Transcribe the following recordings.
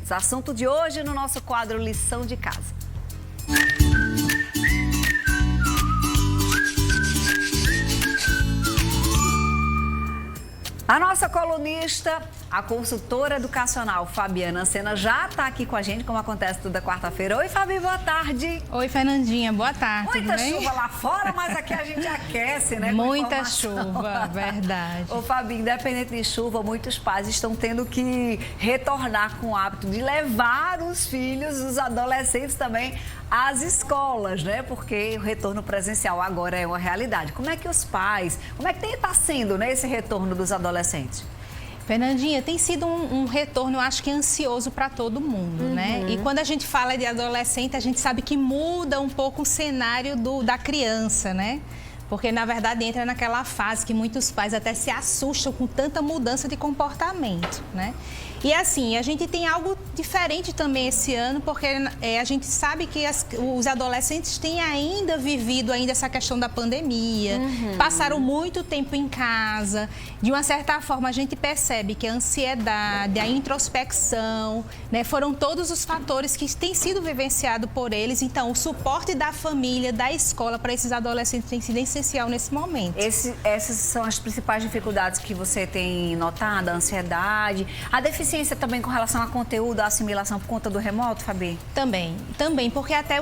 adolescentes. Assunto de hoje no nosso quadro Lição de Casa. A nossa colunista, a consultora educacional Fabiana Sena, já está aqui com a gente, como acontece toda quarta-feira. Oi, Fabi, boa tarde. Oi, Fernandinha, boa tarde. Muita chuva lá fora, mas aqui a gente aquece, né? Muita chuva, verdade. Ô, Fabi, independente de chuva, muitos pais estão tendo que retornar com o hábito de levar os filhos, os adolescentes também, às escolas, né? Porque o retorno presencial agora é uma realidade. Como é que os pais, como é que está sendo, né, esse retorno dos adolescentes? Fernandinha, tem sido um retorno, eu acho que ansioso para todo mundo, né? E quando a gente fala de adolescente, a gente sabe que muda um pouco o cenário da criança, né? Porque, na verdade, entra naquela fase que muitos pais até se assustam com tanta mudança de comportamento, né? E assim, a gente tem algo diferente também esse ano, porque a gente sabe que os adolescentes têm ainda vivido essa questão da pandemia, passaram muito tempo em casa. De uma certa forma, a gente percebe que a ansiedade, a introspecção, né, foram todos os fatores que têm sido vivenciados por eles. Então, o suporte da família, da escola para esses adolescentes tem sido essencial nesse momento. Essas são as principais dificuldades que você tem notado, a ansiedade, a deficiência também com relação a conteúdo, a assimilação por conta do remoto, Fabi? Também, porque até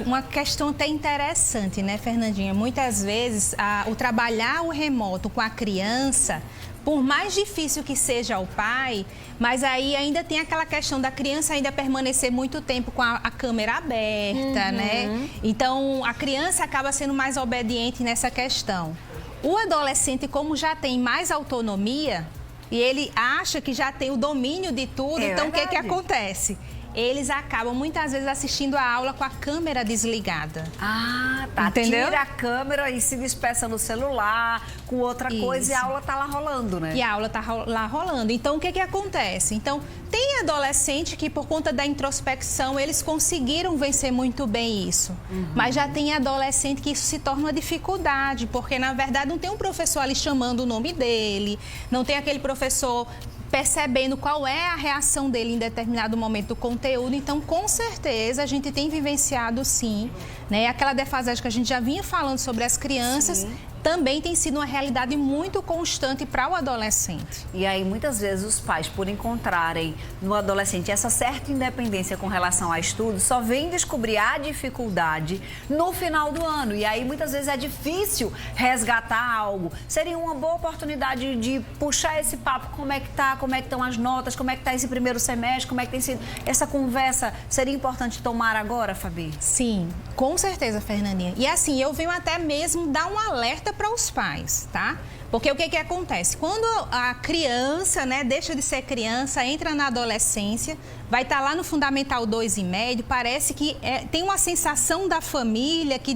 uma questão até interessante, né, Fernandinha? Muitas vezes, o trabalhar o remoto com a criança, por mais difícil que seja o pai, mas aí ainda tem aquela questão da criança ainda permanecer muito tempo com a câmera aberta, né? Então, a criança acaba sendo mais obediente nessa questão. O adolescente, como já tem mais autonomia, e ele acha que já tem o domínio de tudo, então o que acontece? Eles acabam muitas vezes assistindo a aula com a câmera desligada. Ah, tá. Entendeu? Tira a câmera e se despeça no celular, com outra coisa, e a aula tá lá rolando, né? E a aula tá lá rolando. Então, o que acontece? Então, tem adolescente que, por conta da introspecção, eles conseguiram vencer muito bem isso. Mas já tem adolescente que isso se torna uma dificuldade, porque, na verdade, não tem um professor ali chamando o nome dele, não tem aquele professor percebendo qual é a reação dele em determinado momento do conteúdo. Então, com certeza, a gente tem vivenciado, sim, né? Aquela defasagem que a gente já vinha falando sobre as crianças, sim, também tem sido uma realidade muito constante para o adolescente. E aí, muitas vezes, os pais, por encontrarem no adolescente essa certa independência com relação a estudo, só vêm descobrir a dificuldade no final do ano. E aí, muitas vezes, é difícil resgatar algo. Seria uma boa oportunidade de puxar esse papo, como é que tá, como é que estão as notas, como é que está esse primeiro semestre, como é que tem sido essa conversa. Seria importante tomar agora, Fabi? Sim, com certeza, Fernandinha. E assim, eu venho até mesmo dar um alerta para os pais, tá? Porque o que acontece? Quando a criança, né, deixa de ser criança, entra na adolescência, vai estar lá no Fundamental 2 e médio, parece que tem uma sensação da família que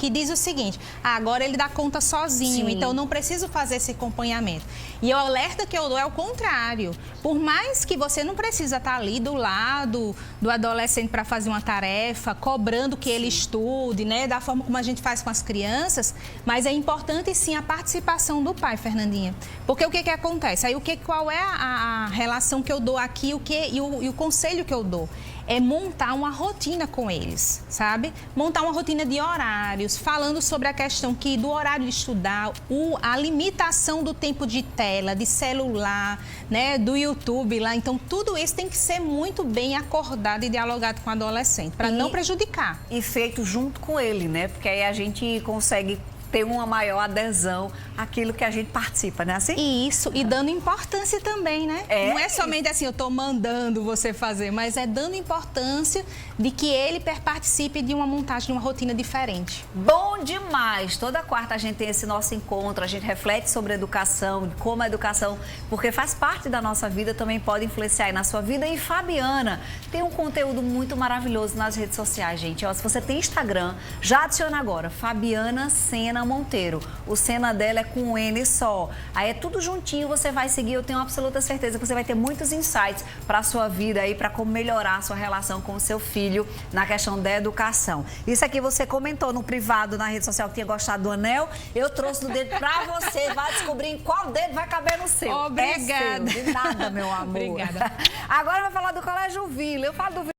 diz o seguinte: agora ele dá conta sozinho, sim, então não preciso fazer esse acompanhamento. E o alerta que eu dou é o contrário. Por mais que você não precisa estar ali do lado do adolescente para fazer uma tarefa, cobrando que ele estude, né, da forma como a gente faz com as crianças, mas é importante sim a participação do pai, Fernandinha. Porque o que acontece? Aí qual é a relação que eu dou aqui e o conselho que eu dou? É montar uma rotina com eles, sabe? Montar uma rotina de horários, falando sobre a questão do horário de estudar, a limitação do tempo de tela, de celular, né, do YouTube lá. Então, tudo isso tem que ser muito bem acordado e dialogado com o adolescente, para não prejudicar. E feito junto com ele, né? Porque aí a gente consegue ter uma maior adesão àquilo que a gente participa, né? Assim? Isso, e dando importância também, né? Não é somente assim, eu estou mandando você fazer, mas é dando importância de que ele participe de uma montagem, de uma rotina diferente. Bom demais! Toda quarta a gente tem esse nosso encontro, a gente reflete sobre a educação, como a educação, porque faz parte da nossa vida, também pode influenciar aí na sua vida. E Fabiana tem um conteúdo muito maravilhoso nas redes sociais, gente. Ó, se você tem Instagram, já adiciona agora, Fabiana Sena Sena Monteiro. O Sena dela é com um N só. Aí é tudo juntinho, você vai seguir. Eu tenho absoluta certeza que você vai ter muitos insights para a sua vida aí, para como melhorar a sua relação com o seu filho na questão da educação. Isso aqui você comentou no privado, na rede social, que tinha gostado do anel. Eu trouxe no dedo para você. Vai descobrir em qual dedo vai caber no seu. Obrigada. É seu. De nada, meu amor. Obrigada. Agora vai falar do Colégio Vila. Eu falo do